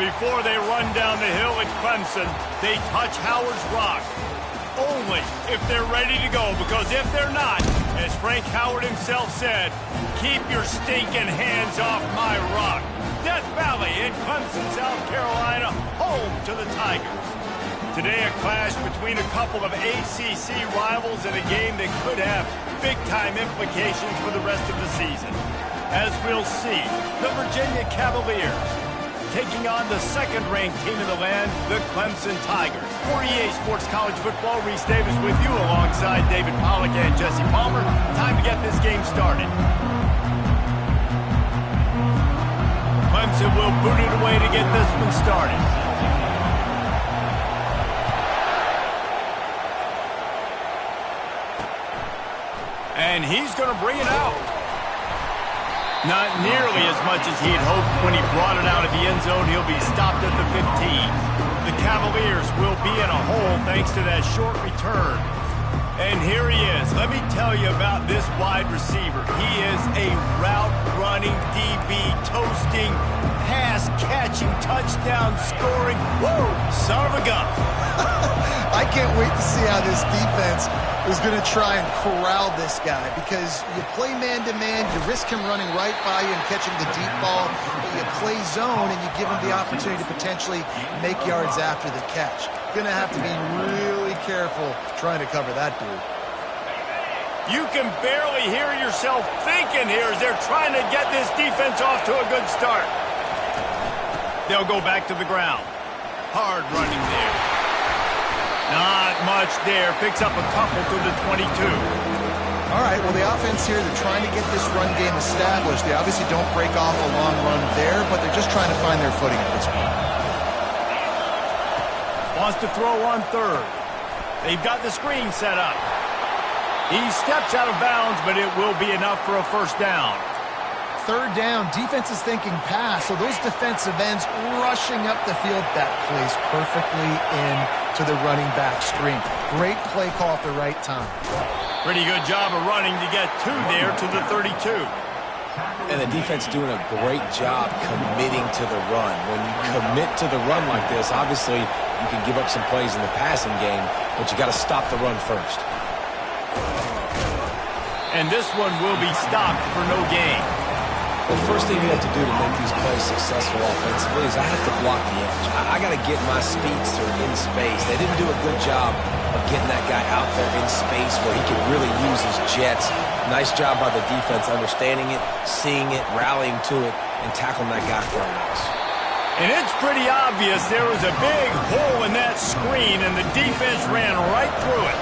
Before they run down the hill at Clemson, they touch Howard's rock. Only if they're ready to go, because if they're not, as Frank Howard himself said, keep your stinking hands off my rock. Death Valley in Clemson, South Carolina, home to the Tigers. Today a clash between a couple of ACC rivals in a game that could have big-time implications for the rest of the season. As we'll see, the Virginia Cavaliers taking on the second-ranked team in the land, the Clemson Tigers. For EA Sports College Football, Reese Davis with you alongside David Pollack and Jesse Palmer. Time to get this game started. Clemson will boot it away to get this one started. And he's going to bring it out. Not nearly as much as he had hoped when he brought it out of the end zone. He'll be stopped at the 15. The Cavaliers will be in a hole thanks to that short return. And here he is. Let me tell you about this wide receiver. He is a route-running DB, toasting, pass-catching, touchdown-scoring, woo, son of a gun. I can't wait to see how this defense is going to try and corral this guy, because you play man-to-man, you risk him running right by you and catching the deep ball, but you play zone and you give him the opportunity to potentially make yards after the catch. Going to have to be really careful trying to cover that dude. You can barely hear yourself thinking here as they're trying to get this defense off to a good start. They'll go back to the ground. Hard running there. Not much there. Picks up a couple to the 22. All right, well, the offense here, they're trying to get this run game established. They obviously don't break off a long run there, but they're just trying to find their footing at this point. Wants to throw on third. They've got the screen set up. He steps out of bounds, but it will be enough for a first down. Third down, defense is thinking pass, so those defensive ends rushing up the field, that plays perfectly into the running back screen. Great play call at the right time. Pretty good job of running to get two there to the 32. And the defense doing a great job committing to the run. When you commit to the run like this, obviously you can give up some plays in the passing game, but you got to stop the run first. And this one will be stopped for no gain. The first thing you have to do to make these plays successful offensively is I have to block the edge. I got to get my speedster in space. They didn't do a good job of getting that guy out there in space where he could really use his jets. Nice job by the defense understanding it, seeing it, rallying to it, and tackling that guy for a loss. And it's pretty obvious there was a big hole in that screen, and the defense ran right through it.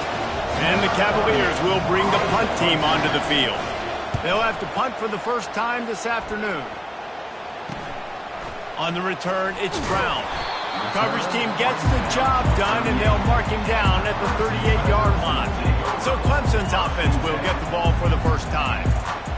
And the Cavaliers will bring the punt team onto the field. They'll have to punt for the first time this afternoon. On the return, it's Brown. Coverage team gets the job done, and they'll mark him down at the 38-yard line. So Clemson's offense will get the ball for the first time.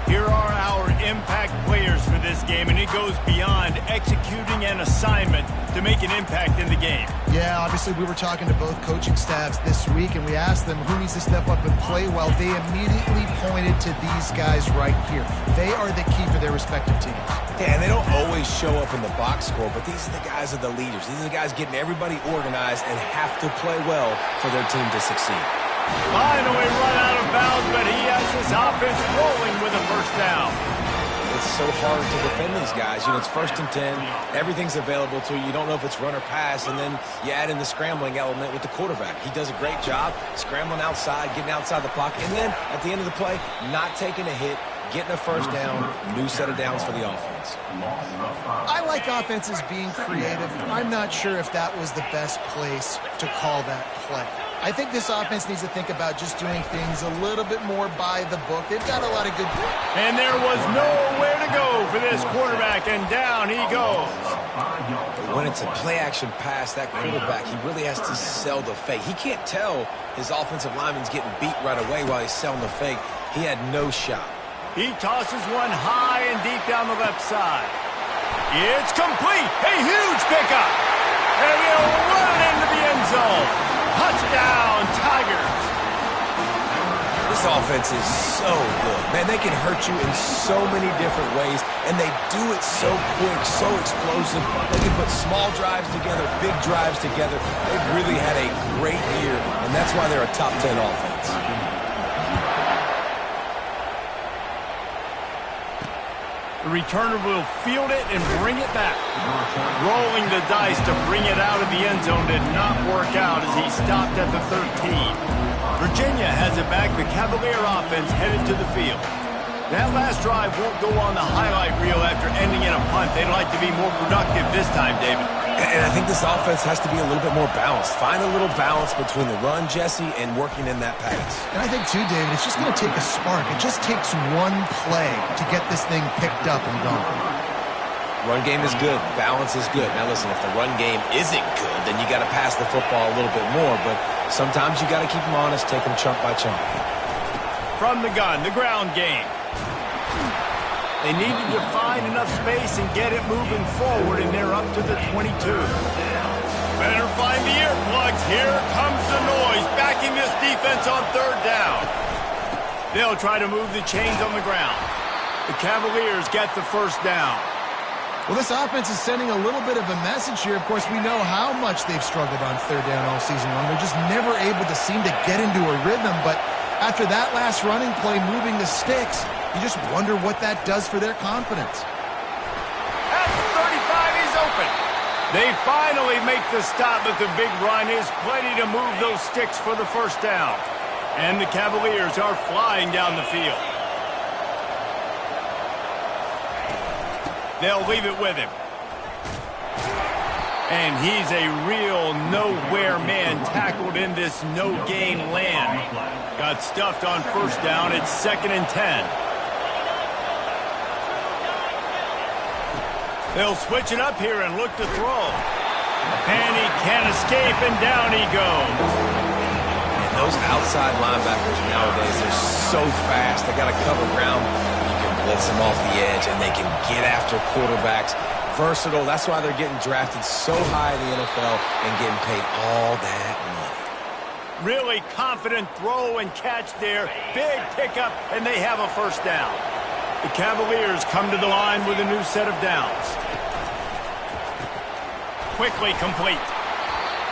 Here are our impact players for this game, and it goes beyond executing an assignment to make an impact in the game. Yeah, obviously we were talking to both coaching staffs this week, and we asked them who needs to step up and play well. They immediately pointed to these guys right here. They are the key for their respective teams. Yeah, and they don't always show up in the box score, but these are the guys that are the leaders. These are the guys getting everybody organized and have to play well for their team to succeed. Finally run out of bounds, but he has his offense rolling with a first down. It's so hard to defend these guys. You know, it's 1st and 10. Everything's available to you. You don't know if it's run or pass, and then you add in the scrambling element with the quarterback. He does a great job scrambling outside, getting outside the pocket, and then at the end of the play, not taking a hit, getting a first down, new set of downs for the offense. I like offenses being creative. I'm not sure if that was the best place to call that play. I think this offense needs to think about just doing things a little bit more by the book. They've got a lot of good... And there was nowhere to go for this quarterback, and down he goes. When it's a play-action pass, that quarterback, he really has to sell the fake. He can't tell his offensive lineman's getting beat right away while he's selling the fake. He had no shot. He tosses one high and deep down the left side. It's complete. A huge pickup. And he'll run into the end zone. Touchdown, Tigers. This offense is so good. Man, they can hurt you in so many different ways, and they do it so quick, so explosive. They can put small drives together, big drives together. They've really had a great year, and that's why they're a top 10 offense. The returner will field it and bring it back. Rolling the dice to bring it out of the end zone did not work out as he stopped at the 13. Virginia has it back. The Cavalier offense headed to the field. That last drive won't go on the highlight reel after ending in a punt. They'd like to be more productive this time, David. And I think this offense has to be a little bit more balanced. Find a little balance between the run, Jesse, and working in that pass. And I think, too, David, it's just going to take a spark. It just takes one play to get this thing picked up and going. Run game is good. Balance is good. Now, listen, if the run game isn't good, then you got to pass the football a little bit more. But sometimes you got to keep them honest, take them chunk by chunk. From the gun, the ground game. They needed to find enough space and get it moving forward, and they're up to the 22. Better find the earplugs. Here comes the noise, backing this defense on third down. They'll try to move the chains on the ground. The Cavaliers get the first down. Well, this offense is sending a little bit of a message here. Of course, we know how much they've struggled on third down all season long. They're just never able to seem to get into a rhythm, but after that last running play moving the sticks, you just wonder what that does for their confidence. At the 35, he's open. They finally make the stop, but the big run is plenty to move those sticks for the first down. And the Cavaliers are flying down the field. They'll leave it with him. And he's a real nowhere man tackled in this no-gain land. Got stuffed on first down. It's 2nd and 10. They'll switch it up here and look to throw. And he can't escape, and down he goes. And those outside linebackers nowadays, they're so fast. They got to cover ground. Blitz them off the edge, and they can get after quarterbacks. Versatile. That's why they're getting drafted so high in the NFL and getting paid all that money. Really confident throw and catch there. Big pickup, and they have a first down. The Cavaliers come to the line with a new set of downs. Quickly complete.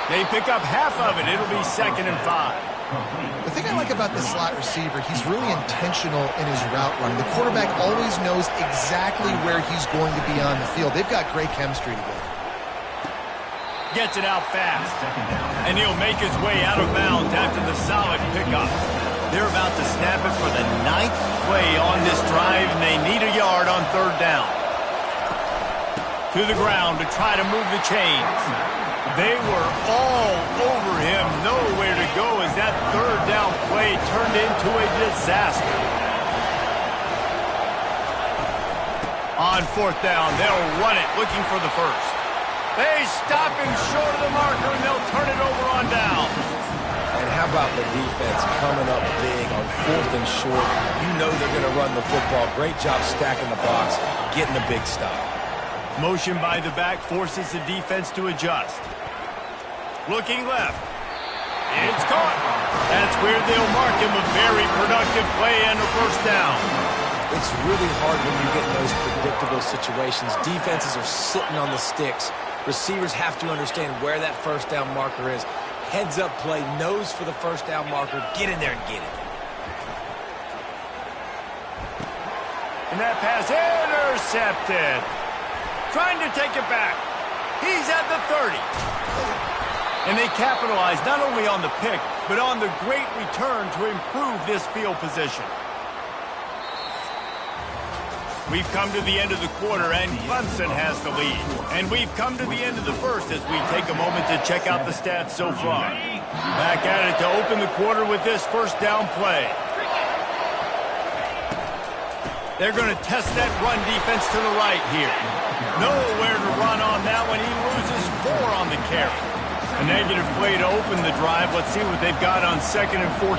They pick up half of it. It'll be 2nd and 5. The thing I like about the slot receiver, he's really intentional in his route running. The quarterback always knows exactly where he's going to be on the field. They've got great chemistry together. Gets it out fast. And he'll make his way out of bounds after the solid pickup. They're about to snap it for the 9th play on this drive, and they need a yard on third down. To the ground to try to move the chains. They were all over him, nowhere to go as that third down play turned into a disaster. On fourth down, they'll run it, looking for the first. They stop him short of the marker, and they'll turn it over on down. And how about the defense coming up big on 4th and short? You know they're going to run the football. Great job stacking the box, getting a big stop. Motion by the back forces the defense to adjust. Looking left. It's caught. That's where they'll mark him. A very productive play and a first down. It's really hard when you get in those predictable situations. Defenses are sitting on the sticks. Receivers have to understand where that first down marker is. Heads up play, nose for the first down marker. Get in there and get it. And that pass intercepted. Trying to take it back. He's at the 30. And they capitalize not only on the pick, but on the great return to improve this field position. We've come to the end of the quarter, and Clemson has the lead. And we've come to the end of the first as we take a moment to check out the stats so far. Back at it to open the quarter with this first down play. They're going to test that run defense to the right here. Nowhere to run on that one. He loses 4 on the carry. A negative play to open the drive. Let's see what they've got on 2nd and 14.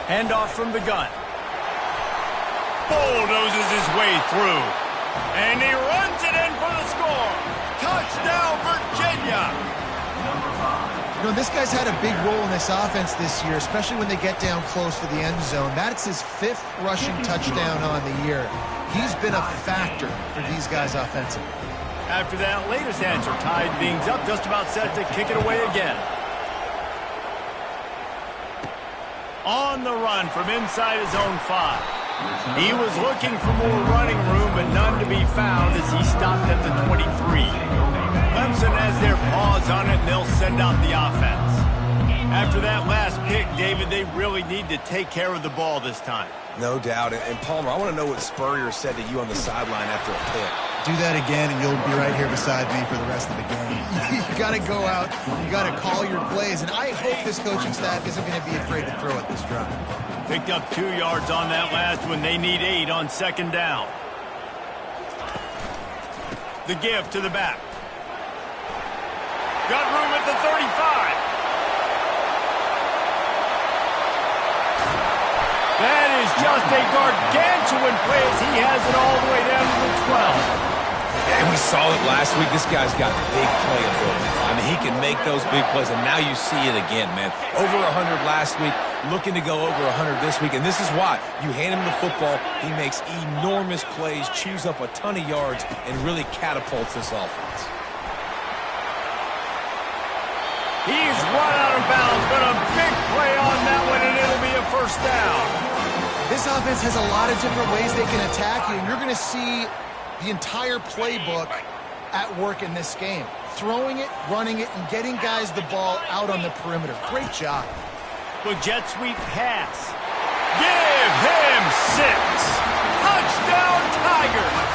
Handoff from the gun. Bulldozes his way through. And he runs it in for the score. Touchdown, Virginia. You know, this guy's had a big role in this offense this year, especially when they get down close to the end zone. That's his 5th rushing touchdown on the year. He's been a factor for these guys offensively. After that latest answer, tied things up, just about set to kick it away again. On the run from inside his own 5. He was looking for more running room, but none to be found as he stopped at the 23. Clemson has their paws on it, and they'll send out the offense. After that last pick, David, they really need to take care of the ball this time. No doubt. And Palmer, I want to know what Spurrier said to you on the sideline after a pick. Do that again, and you'll be right here beside me for the rest of the game. You got to go out, you got to call your plays, and I hope this coaching staff isn't going to be afraid to throw at this drive. Picked up 2 yards on that last one. They need 8 on 2nd down. The give to the back. Got room at the 35. That is just a gargantuan play as he has it all the way down to the 12. And we saw it last week. This guy's got big play ability. I mean, he can make those big plays, and now you see it again, man. Over 100 last week, looking to go over 100 this week, and this is why. You hand him the football, he makes enormous plays, chews up a ton of yards, and really catapults this offense. He's run out of bounds, but a big play on that one, and it'll be a 1st down. This offense has a lot of different ways they can attack you, and you're going to see the entire playbook at work in this game. Throwing it, running it, and getting guys the ball out on the perimeter. Great job. With jet sweep pass. Give him 6. Touchdown, Tigers.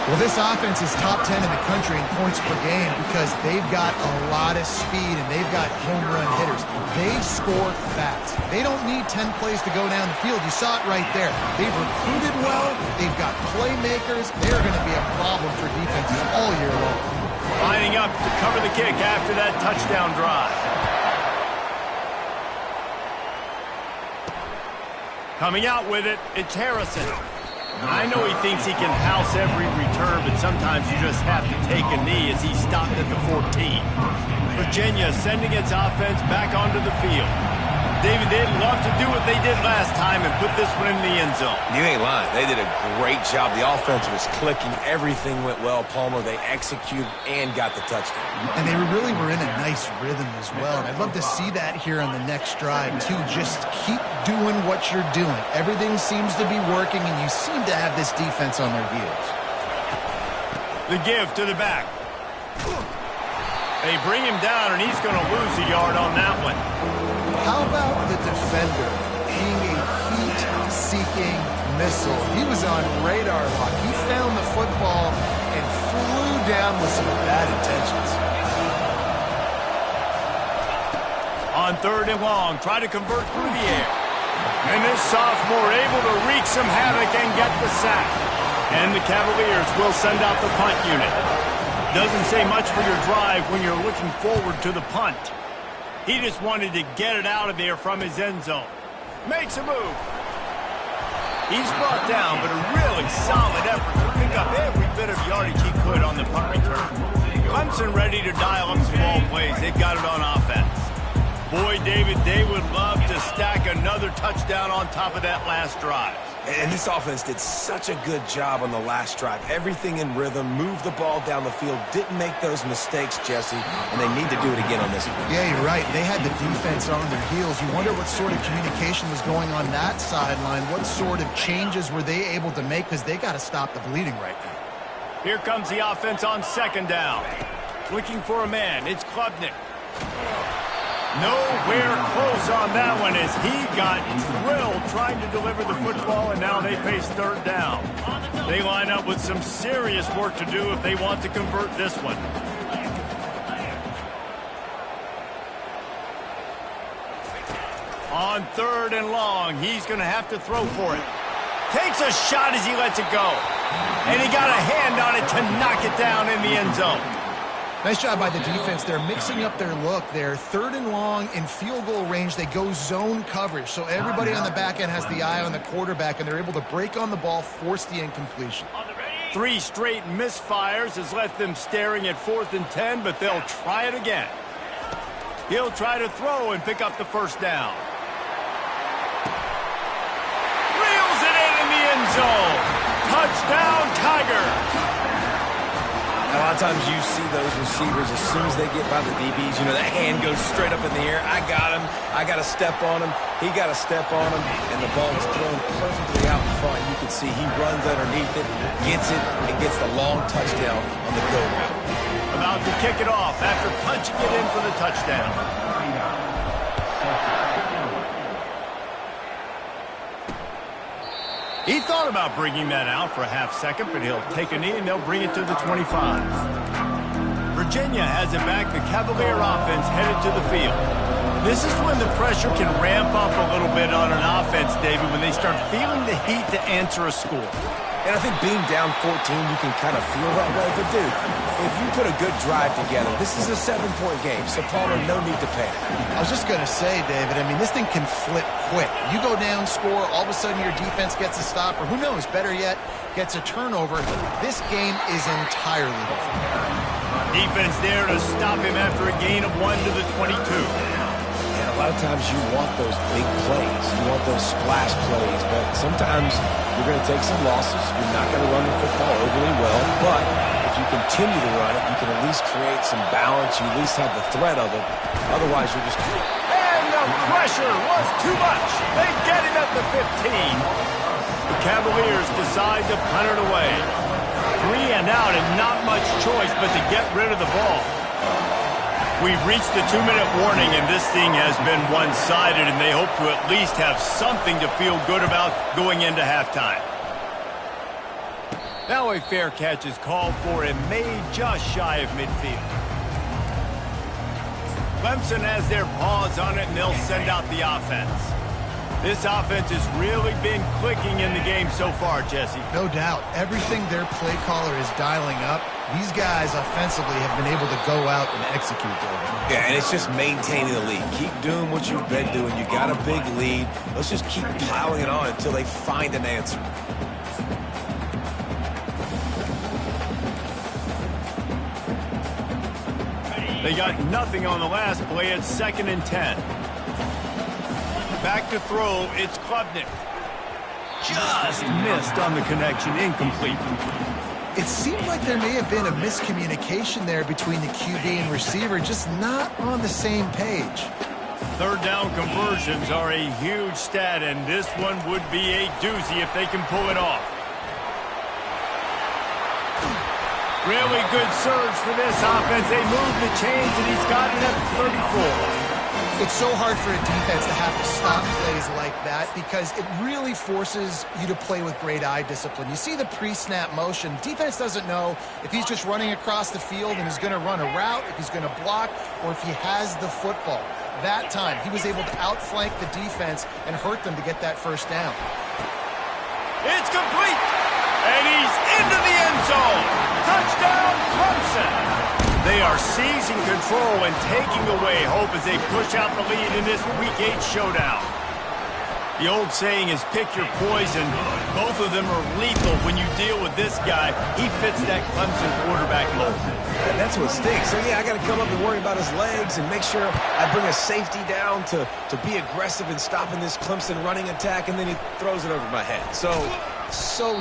Well, this offense is top 10 in the country in points per game because they've got a lot of speed and they've got home run hitters. They score fast. They don't need 10 plays to go down the field. You saw it right there. They've recruited well. They've got playmakers. They're going to be a problem for defenses all year long. Lining up to cover the kick after that touchdown drive. Coming out with it, it's Harrison. I know he thinks he can house every return, but sometimes you just have to take a knee as he stopped at the 14. Virginia sending its offense back onto the field. David, they'd love to do what they did last time and put this one in the end zone. You ain't lying. They did a great job. The offense was clicking. Everything went well. Palmer, they executed and got the touchdown. And they really were in a nice rhythm as well. And I'd love to see that here on the next drive, too. Just keep doing what you're doing. Everything seems to be working, and you seem to have this defense on their heels. The give to the back. They bring him down, and he's going to lose a yard on that one. How about the defender being a heat-seeking missile? He was on radar lock. He found the football and flew down with some bad intentions. On 3rd and long, try to convert through the air. And this sophomore able to wreak some havoc and get the sack. And the Cavaliers will send out the punt unit. Doesn't say much for your drive when you're looking forward to the punt. He just wanted to get it out of there from his end zone. Makes a move. He's brought down, but a really solid effort to pick up every bit of yardage he could on the punt return. Clemson ready to dial up some ball plays. They've got it on offense. Boy, David, they would love to stack another touchdown on top of that last drive. And this offense did such a good job on the last drive. Everything in rhythm, moved the ball down the field, didn't make those mistakes, Jesse, and they need to do it again on this one. Yeah, you're right. They had the defense on their heels. You wonder what sort of communication was going on that sideline. What sort of changes were they able to make because they got to stop the bleeding right now. Here comes the offense on 2nd down. Looking for a man. It's Klubnik. Nowhere close on that one as he got drilled trying to deliver the football, and now they face 3rd down. They line up with some serious work to do if they want to convert this one. On 3rd and long, he's going to have to throw for it. Takes a shot as he lets it go. And he got a hand on it to knock it down in the end zone. Nice job by the defense. They're mixing up their look. They're 3rd and long in field goal range. They go zone coverage. So everybody on the back end has the eye on the quarterback, and they're able to break on the ball, force the incompletion. 3 straight misfires has left them staring at 4th and 10, but they'll try it again. He'll try to throw and pick up the first down. Reels it in the end zone. Touchdown, Tigers. A lot of times you see those receivers, as soon as they get by the DBs, you know, that hand goes straight up in the air. I got him. I got to step on him. He got to step on him. And the ball is thrown perfectly out in front. You can see he runs underneath it, gets it, and gets the long touchdown on the go route. About to kick it off after punching it in for the touchdown. He thought about bringing that out for a half second, but he'll take a knee and they'll bring it to the 25. Virginia has it back. The Cavalier offense headed to the field. This is when the pressure can ramp up a little bit on an offense, David, when they start feeling the heat to answer a score. And I think being down 14, you can kind of feel that way. But, dude, if you put a good drive together, this is a 7-point game. So, Palmer, no need to panic. I was just going to say, David, I mean, this thing can flip quick. You go down, score, all of a sudden your defense gets a stop, or who knows, better yet, gets a turnover. This game is entirely different. Defense there to stop him after a gain of 1 to the 22. And a lot of times you want those big plays. You want those splash plays. But sometimes you're going to take some losses. You're not going to run the football overly well. But if you continue to run it, you can at least create some balance. You at least have the threat of it. Otherwise, you're just... And the pressure was too much. They get him at the 15. The Cavaliers decide to punt it away. 3 and out and not much choice but to get rid of the ball. We've reached the 2-minute warning, and this thing has been one-sided, and they hope to at least have something to feel good about going into halftime. Now a fair catch is called for and made just shy of midfield. Clemson has their paws on it, and they'll send out the offense. This offense has really been clicking in the game so far, Jesse. No doubt. Everything their play caller is dialing up, these guys offensively have been able to go out and execute there. Yeah, and it's just maintaining the lead. Keep doing what you've been doing. You got a big lead. Let's just keep piling it on until they find an answer. They got nothing on the last play. It's 2nd and 10. Back to throw, it's Klubnik. Just missed on the connection, incomplete. It seemed like there may have been a miscommunication there between the QB and receiver, just not on the same page. 3rd down conversions are a huge stat, and this one would be a doozy if they can pull it off. Really good surge for this offense. They move the chains, and he's got it at 34. It's so hard for a defense to have to stop plays like that because it really forces you to play with great eye discipline. You see the pre-snap motion. Defense doesn't know if he's just running across the field and is going to run a route, if he's going to block, or if he has the football. That time, he was able to outflank the defense and hurt them to get that first down. It's complete, and he's into the end zone. Touchdown, Clemson. They are seizing control and taking away hope as they push out the lead in this Week 8 showdown. The old saying is pick your poison. Both of them are lethal when you deal with this guy. He fits that Clemson quarterback mold. And that's what stinks. So, yeah, I got to come up and worry about his legs and make sure I bring a safety down to be aggressive in stopping this Clemson running attack, and then he throws it over my head. So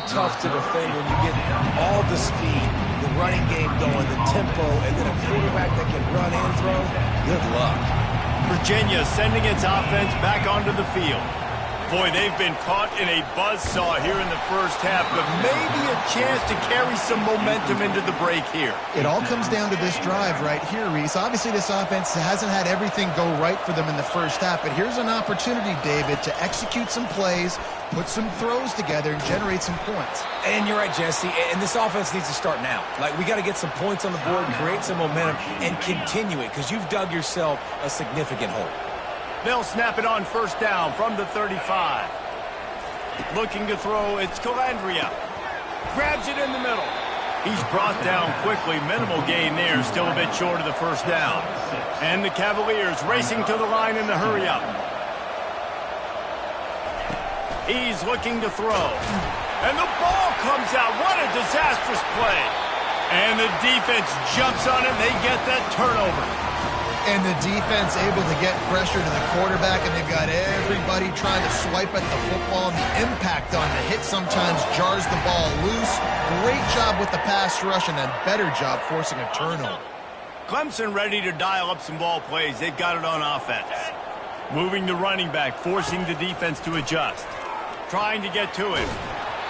tough to defend when you get all the speed, the running game going, the tempo, and then a quarterback that can run and throw. Good luck. Virginia sending its offense back onto the field. Boy, they've been caught in a buzzsaw here in the first half, but maybe a chance to carry some momentum into the break here. It all comes down to this drive right here, Reese. Obviously, this offense hasn't had everything go right for them in the first half, but here's an opportunity, David, to execute some plays, put some throws together, and generate some points. And you're right, Jesse, and this offense needs to start now. Like, we got to get some points on the board, create some momentum, and continue it, because you've dug yourself a significant hole. They'll snap it on first down from the 35. Looking to throw, it's Calandria. Grabs it in the middle. He's brought down quickly. Minimal gain there, still a bit short of the first down. And the Cavaliers racing to the line in the hurry-up. He's looking to throw. And the ball comes out. What a disastrous play. And the defense jumps on it. They get that turnover. And the defense able to get pressure to the quarterback, and they've got everybody trying to swipe at the football, and the impact on the hit sometimes jars the ball loose. Great job with the pass rush, and a better job forcing a turnover. Clemson ready to dial up some ball plays. They've got it on offense. Moving the running back, forcing the defense to adjust. Trying to get to it.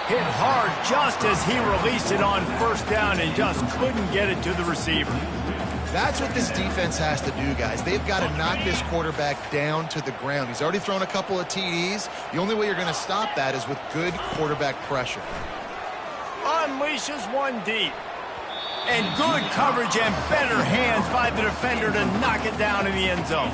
Hit hard just as he released it on first down and just couldn't get it to the receiver. That's what this defense has to do, guys. They've got to knock this quarterback down to the ground. He's already thrown a couple of TDs. The only way you're going to stop that is with good quarterback pressure. Unleashes one deep. And good coverage and better hands by the defender to knock it down in the end zone.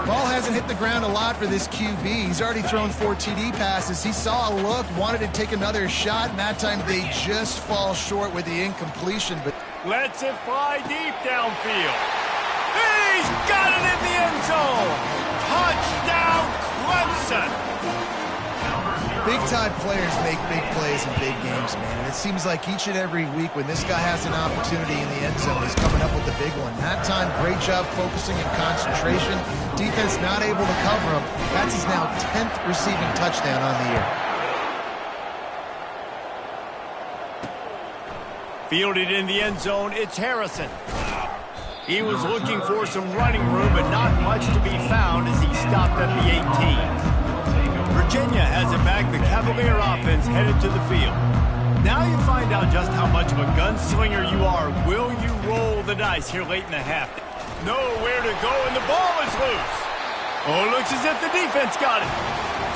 Ball hasn't hit the ground a lot for this QB. He's already thrown 4 TD passes. He saw a look, wanted to take another shot, and that time they just fall short with the incompletion. But lets it fly deep downfield. He's got it in the end zone. Touchdown, Clemson. Big-time players make big plays in big games, man. And it seems like each and every week when this guy has an opportunity in the end zone, he's coming up with the big one. That time, great job focusing and concentration. Defense not able to cover him. That's his now 10th receiving touchdown on the year. Fielded in the end zone, it's Harrison. He was looking for some running room, but not much to be found as he stopped at the 18. Virginia has it back. The Cavalier offense headed to the field. Now you find out just how much of a gunslinger you are. Will you roll the dice here late in the half? Nowhere to go, and the ball is loose. Oh, looks as if the defense got it.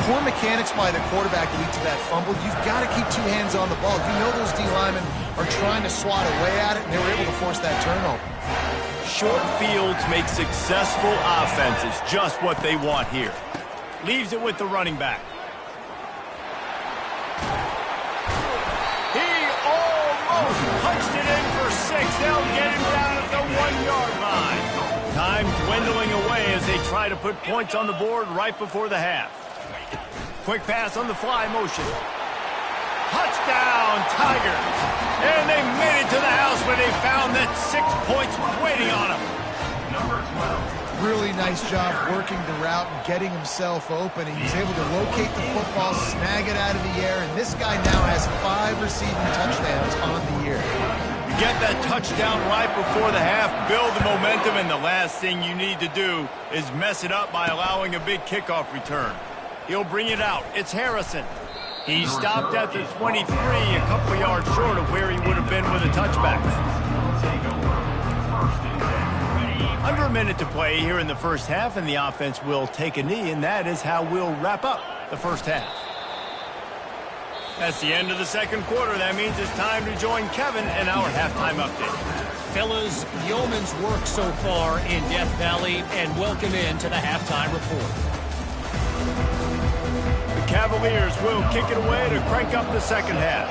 Poor mechanics by the quarterback lead to that fumble. You've got to keep 2 hands on the ball. You know those D linemen are trying to swat away at it, and they were able to force that turnover. Short fields make successful offenses, just what they want here. Leaves it with the running back. He almost punched it in for 6. They'll get him down at the 1-yard line. Time dwindling away as they try to put points on the board right before the half. Quick pass on the fly motion. Touchdown, Tigers. And they made it to the house where they found that 6 points waiting on them. Number 12. Really nice job working the route and getting himself open. He was able to locate the football, snag it out of the air, and this guy now has 5 receiving touchdowns on the year. You get that touchdown right before the half, build the momentum, and the last thing you need to do is mess it up by allowing a big kickoff return. He'll bring it out. It's Harrison. He stopped at the 23, a couple yards short of where he would have been with a touchback. Under a minute to play here in the first half, and the offense will take a knee, and that is how we'll wrap up the first half. That's the end of the second quarter. That means it's time to join Kevin in our halftime update. Fellas, yeoman's work so far in Death Valley, and welcome into the halftime report. The Cavaliers will kick it away to crank up the second half.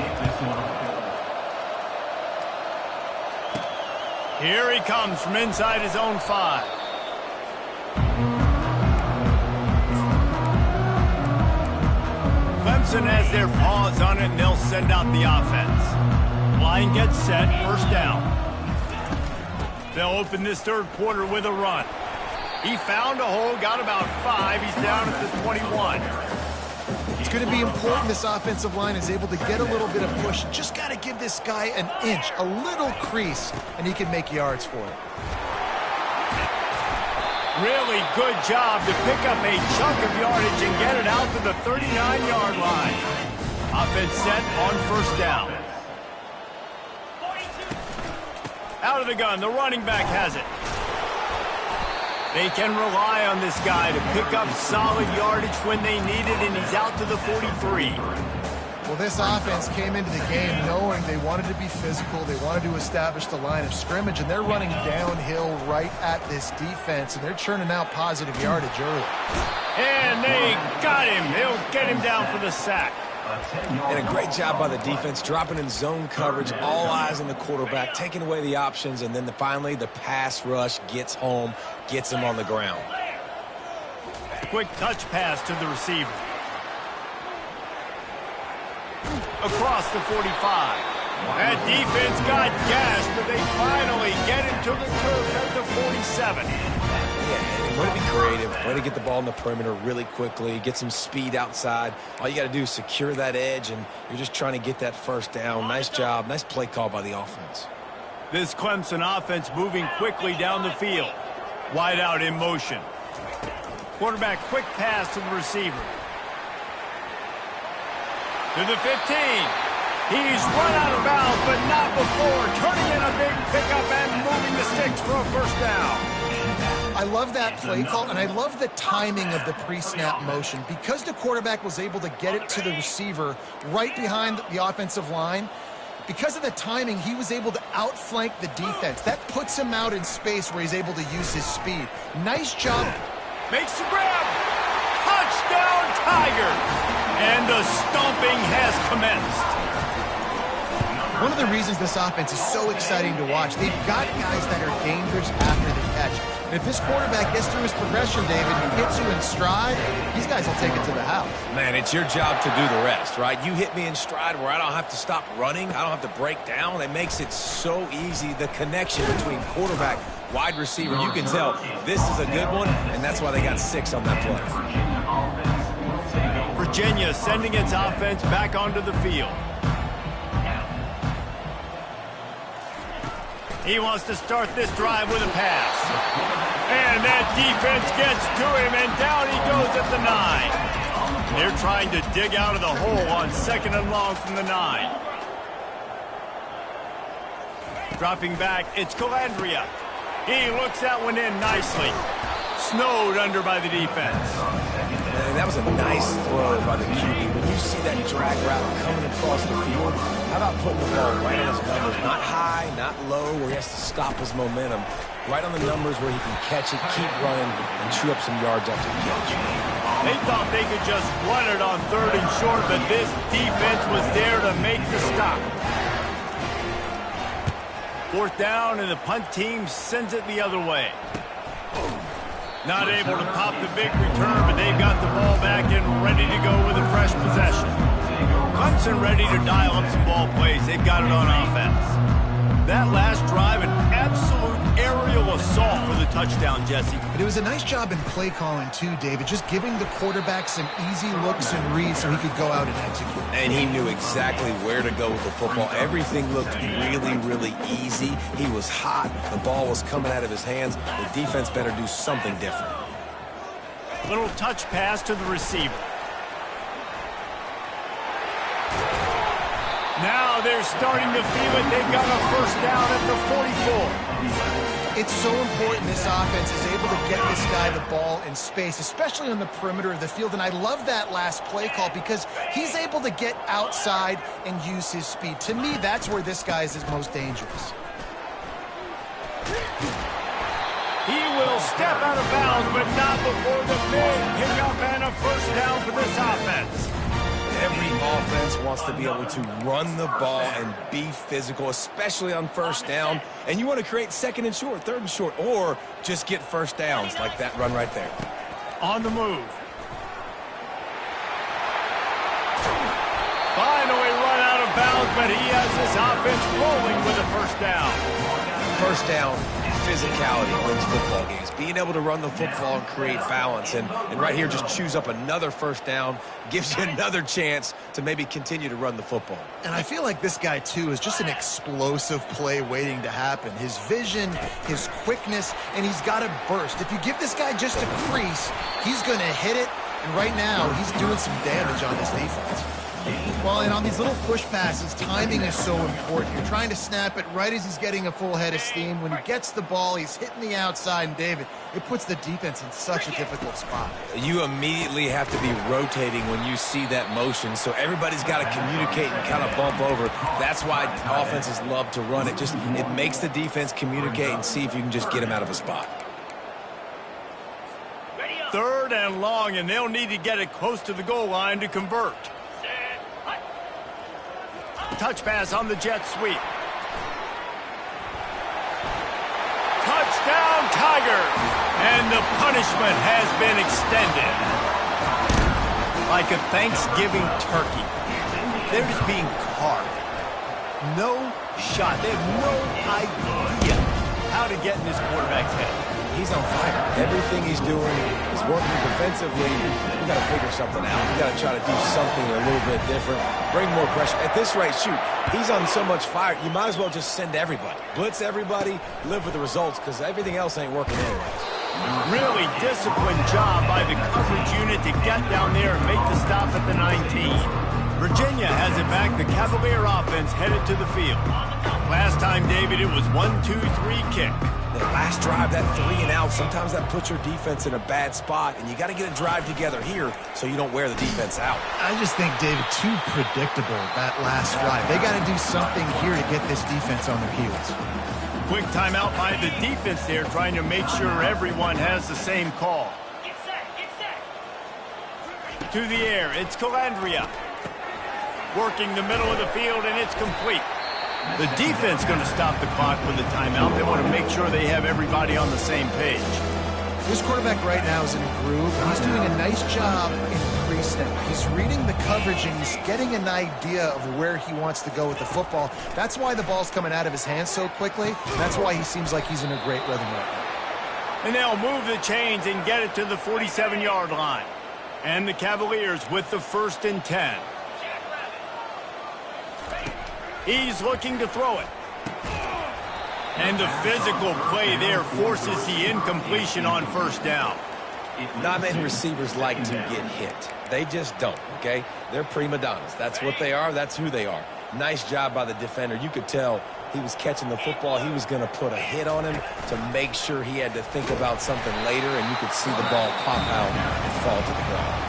Here he comes from inside his own 5. Clemson has their paws on it, and they'll send out the offense. Line gets set, first down. They'll open this third quarter with a run. He found a hole, got about 5. He's down at the 21. It's going to be important this offensive line is able to get a little bit of push. Just got to give this guy an inch, a little crease, and he can make yards for it. Really good job to pick up a chunk of yardage and get it out to the 39-yard line. Offense set on first down. Out of the gun, the running back has it. They can rely on this guy to pick up solid yardage when they need it, and he's out to the 43. Well, this offense came into the game knowing they wanted to be physical. They wanted to establish the line of scrimmage, and they're running downhill right at this defense, and they're churning out positive yardage early. And they got him. They'll get him down for the sack. And a great job by the defense, dropping in zone coverage, all eyes on the quarterback, taking away the options, and then finally the pass rush gets home, gets him on the ground. Quick touch pass to the receiver. Across the 45. That defense got gashed, but they finally get him to the turf at the 47. Yeah, way to be creative, way to get the ball in the perimeter really quickly, get some speed outside. All you got to do is secure that edge, and you're just trying to get that first down. Nice job, nice play call by the offense. This Clemson offense moving quickly down the field. Wide out in motion. Quarterback quick pass to the receiver. To the 15. He's run out of bounds, but not before turning in a big pickup and moving the sticks for a first down. I love that play call, and I love the timing of the pre-snap motion. Because the quarterback was able to get it to the receiver right behind the offensive line, because of the timing, he was able to outflank the defense. That puts him out in space where he's able to use his speed. Nice job. Makes the grab. Touchdown, Tiger. And the stomping has commenced. One of the reasons this offense is so exciting to watch, they've got guys that are dangerous after the catch. And if this quarterback gets through his progression, David, and hits you in stride, these guys will take it to the house. Man, it's your job to do the rest, right? You hit me in stride where I don't have to stop running. I don't have to break down. It makes it so easy. The connection between quarterback, wide receiver, you can tell this is a good one, and that's why they got 6 on that play. Virginia sending its offense back onto the field. He wants to start this drive with a pass. And that defense gets to him, and down he goes at the 9. They're trying to dig out of the hole on 2nd and long from the 9. Dropping back, it's Calandria. He looks that one in nicely. Snowed under by the defense. Man, that was a nice throw by the QB. When you see that drag route coming across the field, how about putting the ball right on his numbers? Not high, not low, where he has to stop his momentum. Right on the numbers where he can catch it, keep running, and chew up some yards after the catch. They thought they could just run it on 3rd and short, but this defense was there to make the stop. 4th down, and the punt team sends it the other way. Not able to pop the big return, but they've got the ball back and ready to go with a fresh possession. Clemson ready to dial up some ball plays. They've got it on offense. That last drive, an absolute aerial assault for the touchdown, Jesse. But it was a nice job in play calling, too, David, just giving the quarterback some easy looks and reads so he could go out and execute. And he knew exactly where to go with the football. Everything looked really, really easy. He was hot. The ball was coming out of his hands. The defense better do something different. Little touch pass to the receiver. Now they're starting to feel it. They've got a first down at the 44. It's so important this offense is able to get this guy the ball in space, especially on the perimeter of the field. And I love that last play call because he's able to get outside and use his speed. To me, that's where this guy is his most dangerous. He will step out of bounds, but not before the big pickup and a first down for this offense. Every offense wants to be able to run the ball and be physical, especially on first down. And you want to create 2nd and short, 3rd and short, or just get first downs like that run right there. On the move. Finally run out of bounds, but he has this offense rolling with a first down. First down, physicality wins football games. Being able to run the football and create balance. And right here, just choose up another first down, gives you another chance to maybe continue to run the football. And I feel like this guy, too, is just an explosive play waiting to happen. His vision, his quickness, and he's got a burst. If you give this guy just a crease, he's going to hit it. And right now, he's doing some damage on this defense. Well, and on these little push passes, timing is so important. You're trying to snap it right as he's getting a full head of steam. When he gets the ball, he's hitting the outside, and David, it puts the defense in such a difficult spot. You immediately have to be rotating when you see that motion, so everybody's got to communicate and kind of bump over. That's why offenses love to run it. It makes the defense communicate and see if you can just get him out of a spot. 3rd and long, and they'll need to get it close to the goal line to convert. Touch pass on the jet sweep. Touchdown, Tiger! And the punishment has been extended. Like a Thanksgiving turkey. They're just being carved. no shot. They have no idea how to get in this quarterback's head. He's on fire. Everything he's doing is working defensively. We got to figure something out. We got to try to do something a little bit different. Bring more pressure. At this rate, shoot, he's on so much fire, you might as well just send everybody. Blitz everybody, live with the results, because everything else ain't working anyway. Really disciplined job by the coverage unit to get down there and make the stop at the 19. Virginia has it back. The Cavalier offense headed to the field. Last time, David, it was 1-2-3 kick. That last drive, that 3 and out, sometimes that puts your defense in a bad spot, and you got to get a drive together here so you don't wear the defense out. I just think, David, too predictable, that last drive. They got to do something here to get this defense on their heels. Quick timeout by the defense there, trying to make sure everyone has the same call. Get set, get set. To the air, it's Calandria. Working the middle of the field, and it's complete. The defense going to stop the clock with a timeout. They want to make sure they have everybody on the same page. This quarterback right now is in a groove. He's doing a nice job in pre-snap. He's reading the coverage, and he's getting an idea of where he wants to go with the football. That's why the ball's coming out of his hands so quickly. That's why he seems like he's in a great rhythm right now. And they'll move the chains and get it to the 47-yard line. And the Cavaliers with the 1st and 10. He's looking to throw it. And the physical play there forces the incompletion on 1st down. Not many receivers like to get hit. They just don't, okay? They're prima donnas. That's what they are. That's who they are. Nice job by the defender. You could tell he was catching the football. He was going to put a hit on him to make sure he had to think about something later, and you could see the ball pop out and fall to the ground.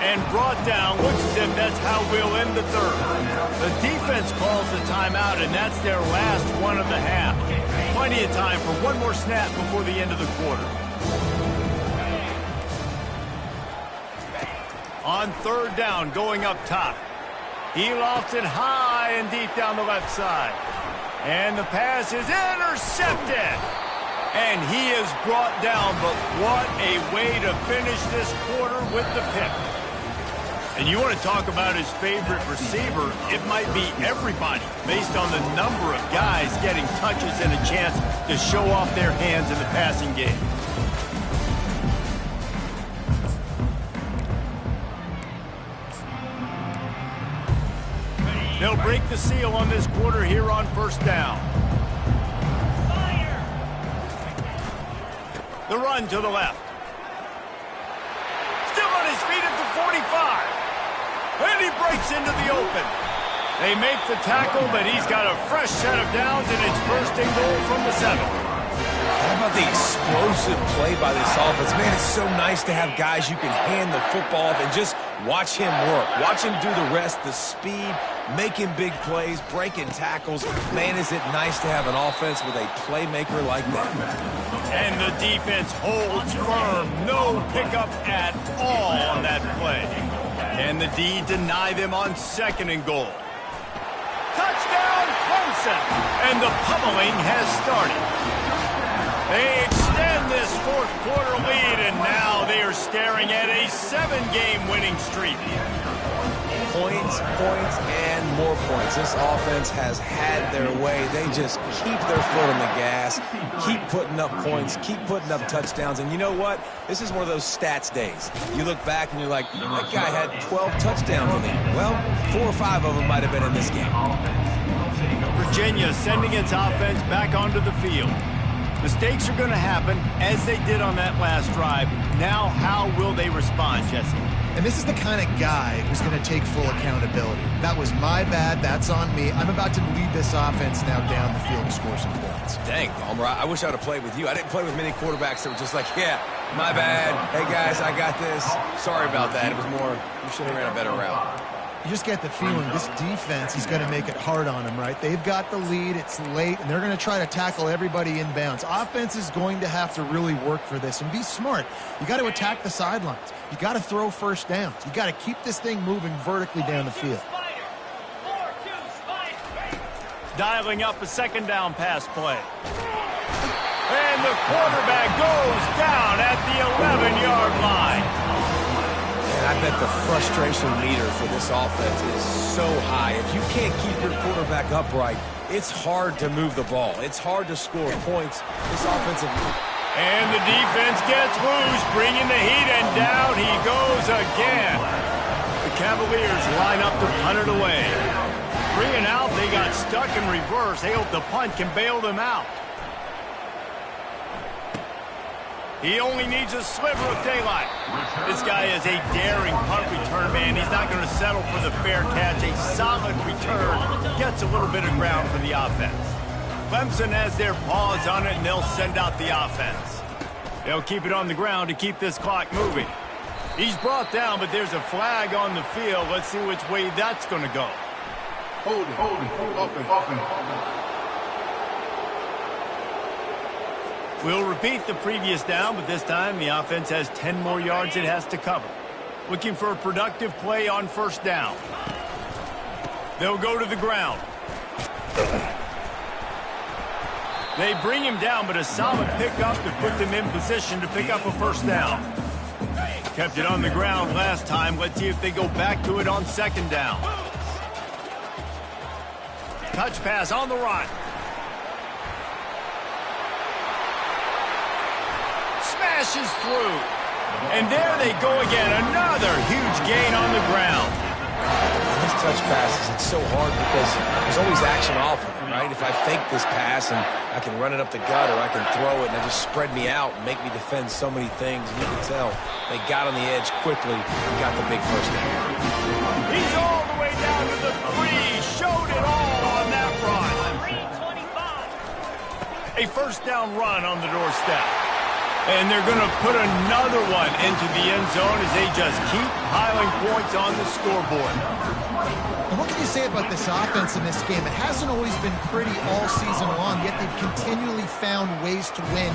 And brought down. Looks as if that's how we'll end the 3rd. The defense calls the timeout, and that's their last one of the half. Plenty of time for one more snap before the end of the quarter. On 3rd down, going up top. He lofts it high and deep down the left side. And the pass is intercepted. And he is brought down, but what a way to finish this quarter with the pick. And you want to talk about his favorite receiver, it might be everybody based on the number of guys getting touches and a chance to show off their hands in the passing game. They'll break the seal on this quarter here on 1st down. The run to the left. Still on his feet at the 45. And he breaks into the open. They make the tackle, but he's got a fresh set of downs, and it's 1st and goal from the 7. How about the explosive play by this offense? Man, it's so nice to have guys you can hand the football off and just watch him work. Watch him do the rest, the speed, making big plays, breaking tackles. Man, is it nice to have an offense with a playmaker like that. And the defense holds firm. No pickup at all on that play. Can the D deny them on 2nd and goal? Touchdown, Clemson! And the pummeling has started. They extend this 4th quarter lead, and now they are staring at a 7-game winning streak. Points, points, and more points. This offense has had their way. They just keep their foot on the gas, keep putting up points, keep putting up touchdowns. And you know what? This is one of those stats days. You look back and you're like, that guy had 12 touchdowns in the year. Well, 4 or 5 of them might have been in this game. Virginia sending its offense back onto the field. Mistakes are going to happen, as they did on that last drive. Now, how will they respond, Jesse? And this is the kind of guy who's going to take full accountability. That was my bad. That's on me. I'm about to lead this offense now down the field to score some points. Dang, Palmer, I wish I would have played with you. I didn't play with many quarterbacks that were just like, yeah, my bad. Hey, guys, I got this. Sorry about that. It was more, you should have ran a better route. You just get the feeling this defense is going to make it hard on them, right? They've got the lead. It's late, and they're going to try to tackle everybody inbounds. Offense is going to have to really work for this and be smart. You got to attack the sidelines. You got to throw 1st downs. You got to keep this thing moving vertically down the field. Dialing up a 2nd down pass play. And the quarterback goes down at the 11-yard line. And I bet the frustration meter for this offense is so high. If you can't keep your quarterback upright, it's hard to move the ball. It's hard to score points. This offensive... And the defense gets loose, bringing the heat, and down he goes again. The Cavaliers line up to punt it away. 3 and out, they got stuck in reverse. They hope the punt can bail them out. He only needs a sliver of daylight. This guy is a daring punt return man. He's not going to settle for the fair catch. A solid return gets a little bit of ground for the offense. Clemson has their paws on it, and they'll send out the offense. They'll keep it on the ground to keep this clock moving. He's brought down, but there's a flag on the field. Let's see which way that's going to go. Hold it. We'll repeat the previous down, but this time the offense has 10 more yards it has to cover. Looking for a productive play on first down. They'll go to the ground. They bring him down, but a solid pickup to put them in position to pick up a first down. Kept it on the ground last time. Let's see if they go back to it on second down. Touch pass on the run. Smashes through. And there they go again. Another huge gain on the ground. These touch passes, it's so hard because there's always action off of it, right? If I fake this pass and I can run it up the gut or I can throw it and it just spread me out and make me defend so many things. And you can tell they got on the edge quickly and got the big first down. He's all the way down to the 3. Showed it all on that run. 325. A first down run on the doorstep. And they're going to put another one into the end zone as they just keep piling points on the scoreboard. And what can you say about this offense in this game? It hasn't always been pretty all season long, yet they've continually found ways to win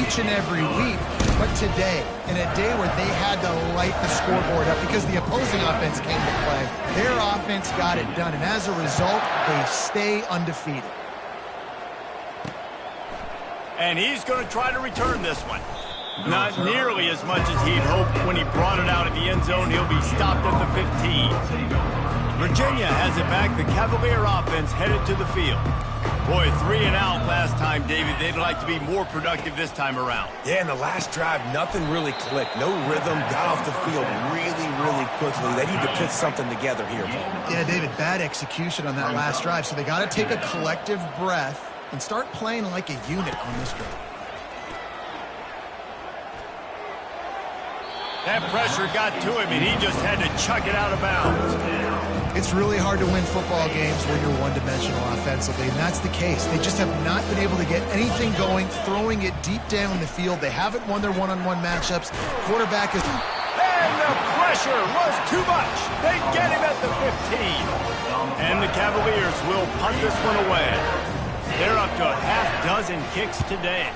each and every week. But today, in a day where they had to light the scoreboard up because the opposing offense came to play, their offense got it done. And as a result, they stay undefeated. And he's going to try to return this one. Not nearly as much as he'd hoped when he brought it out of the end zone. He'll be stopped at the 15. Virginia has it back. The Cavalier offense headed to the field. Boy, 3 and out last time, David. They'd like to be more productive this time around. Yeah, in the last drive, nothing really clicked. No rhythm, got off the field really, really quickly. They need to put something together here, Paul. Yeah, David, bad execution on that last drive. So they got to take a collective breath and start playing like a unit on this drive. That pressure got to him, and he just had to chuck it out of bounds. It's really hard to win football games when you're one-dimensional offensively, and that's the case. They just have not been able to get anything going, throwing it deep down the field. They haven't won their one-on-one matchups. Quarterback is... And the pressure was too much. They get him at the 15. And the Cavaliers will punt this one away. They're up to a half-dozen kicks today.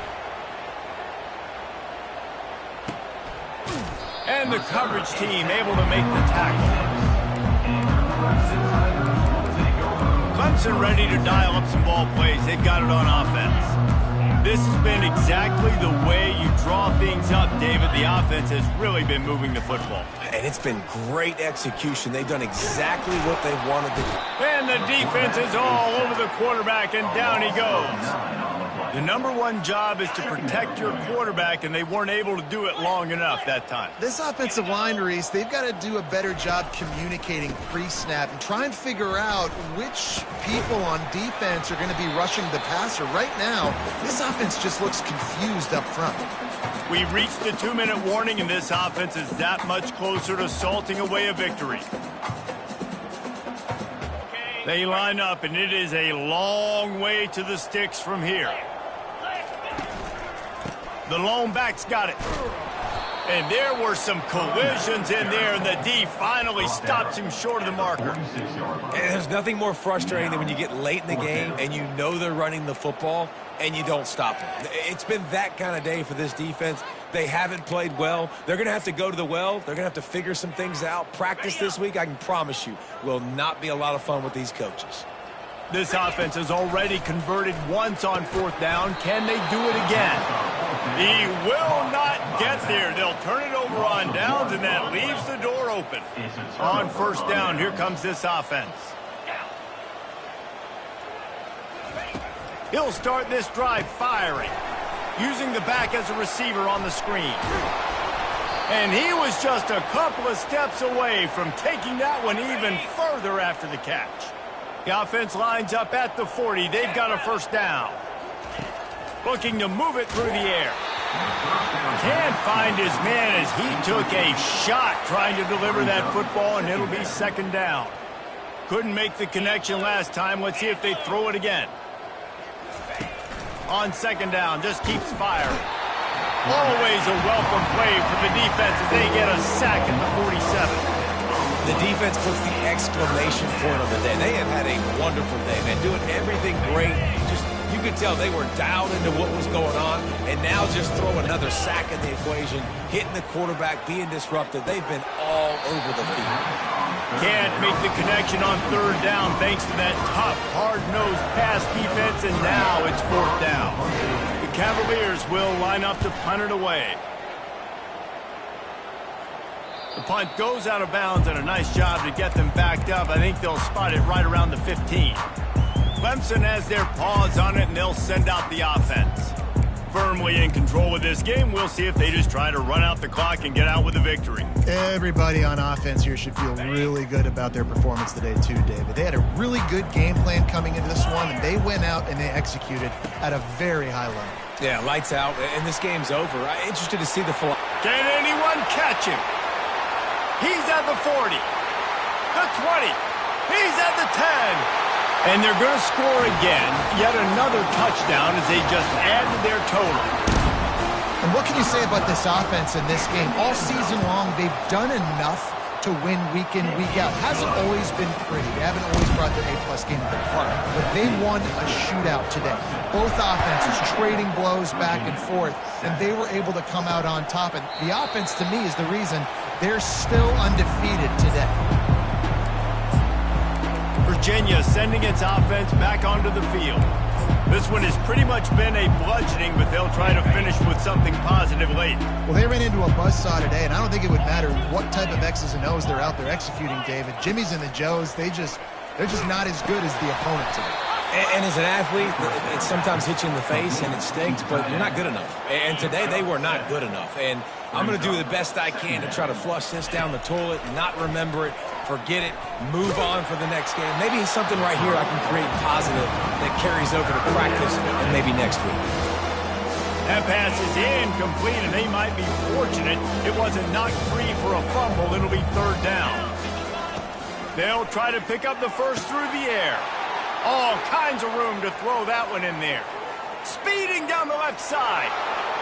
And the coverage team able to make the tackle. Clemson ready to dial up some ball plays. They've got it on offense. This has been exactly the way you draw things up, David. The offense has really been moving the football. And it's been great execution. They've done exactly what they wanted to do. And the defense is all over the quarterback, and down he goes. The #1 job is to protect your quarterback, and they weren't able to do it long enough that time. This offensive line, Reese, they've got to do a better job communicating pre-snap and try and figure out which people on defense are going to be rushing the passer. Right now, this offense just looks confused up front. We've reached the 2-minute warning, and this offense is that much closer to salting away a victory. They line up, and it is a long way to the sticks from here. The lone back's got it. And there were some collisions in there, and the D finally stops him short of the marker. And there's nothing more frustrating than when you get late in the game and you know they're running the football and you don't stop them. It's been that kind of day for this defense. They haven't played well. They're going to have to go to the well. They're going to have to figure some things out. Practice this week, I can promise you, will not be a lot of fun with these coaches. This offense has already converted once on 4th down. Can they do it again? He will not get there. They'll turn it over on downs, and that leaves the door open. On first down, here comes this offense. He'll start this drive firing, using the back as a receiver on the screen. And he was just a couple of steps away from taking that one even further after the catch. The offense lines up at the 40. They've got a first down. Looking to move it through the air. Can't find his man as he took a shot trying to deliver that football, and it'll be second down. Couldn't make the connection last time. Let's see if they throw it again. On second down, just keeps firing. Always a welcome play for the defense as they get a sack at the 47. The defense puts the exclamation point on the day. They have had a wonderful day, man, doing everything great. You could tell they were dialed into what was going on, and now just throw another sack in the equation, hitting the quarterback, being disruptive. They've been all over the field. Can't make the connection on third down thanks to that tough, hard-nosed pass defense, and now it's fourth down. The Cavaliers will line up to punt it away. The punt goes out of bounds, and a nice job to get them backed up. I think they'll spot it right around the 15. Clemson has their paws on it, and they'll send out the offense. Firmly in control of this game. We'll see if they just try to run out the clock and get out with a victory. Everybody on offense here should feel really good about their performance today too, David. They had a really good game plan coming into this one, and they went out and they executed at a very high level. Yeah, lights out, and this game's over. I'm interested to see the full. Can anyone catch him? He's at the 40, the 20, he's at the 10. And they're going to score again, yet another touchdown as they just added their total. And what can you say about this offense in this game? All season long, they've done enough to win week in, week out. Hasn't always been pretty. They haven't always brought their A-plus game to the park. But they won a shootout today. Both offenses trading blows back and forth, and they were able to come out on top. And the offense, to me, is the reason they're still undefeated today. Virginia sending its offense back onto the field. This one has pretty much been a bludgeoning, but they'll try to finish with something positive late. Well, they ran into a buzzsaw today, and I don't think it would matter what type of X's and O's they're out there executing, David. Jimmy's and the Joes, they're just not as good as the opponent today. And as an athlete, it sometimes hits you in the face and it stinks, but you're not good enough. And today they were not good enough. And I'm going to do the best I can to try to flush this down the toilet, not remember it, forget it, move on for the next game. Maybe something right here I can create positive that carries over to practice and maybe next week. That pass is incomplete, and they might be fortunate it wasn't knocked free for a fumble. It'll be third down. They'll try to pick up the first through the air. All kinds of room to throw that one in there. Speeding down the left side.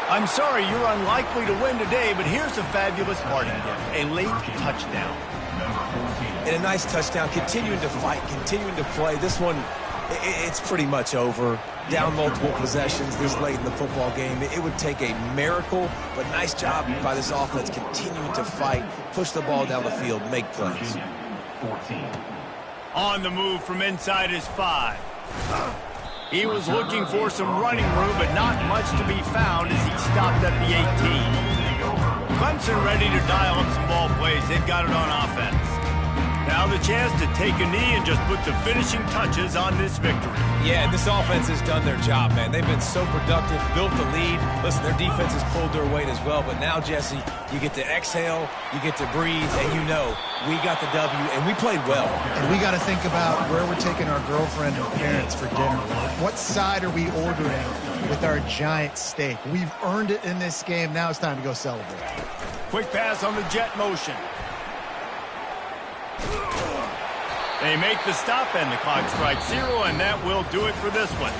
I'm sorry, you're unlikely to win today, but here's a fabulous parting gift. A late touchdown. And a nice touchdown, continuing to fight, continuing to play. This one, it's pretty much over. Down multiple possessions this late in the football game. It would take a miracle, but nice job by this offense continuing to fight, push the ball down the field, make plays. 14. On the move from inside his 5. He was looking for some running room, but not much to be found as he stopped at the 18. Clemson ready to dial up some ball plays. They've got it on offense. Now the chance to take a knee and just put the finishing touches on this victory. Yeah, and this offense has done their job, man. They've been so productive, built the lead. Listen, their defense has pulled their weight as well. But now, Jesse, you get to exhale, you get to breathe, and you know we got the W, and we played well. And we got to think about where we're taking our girlfriend and parents for dinner. What side are we ordering with our giant steak? We've earned it in this game. Now it's time to go celebrate. Quick pass on the jet motion. They make the stop, and the clock strikes 0, and that will do it for this one.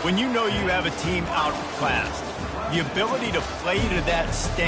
When you know you have a team outclassed, the ability to play to that standard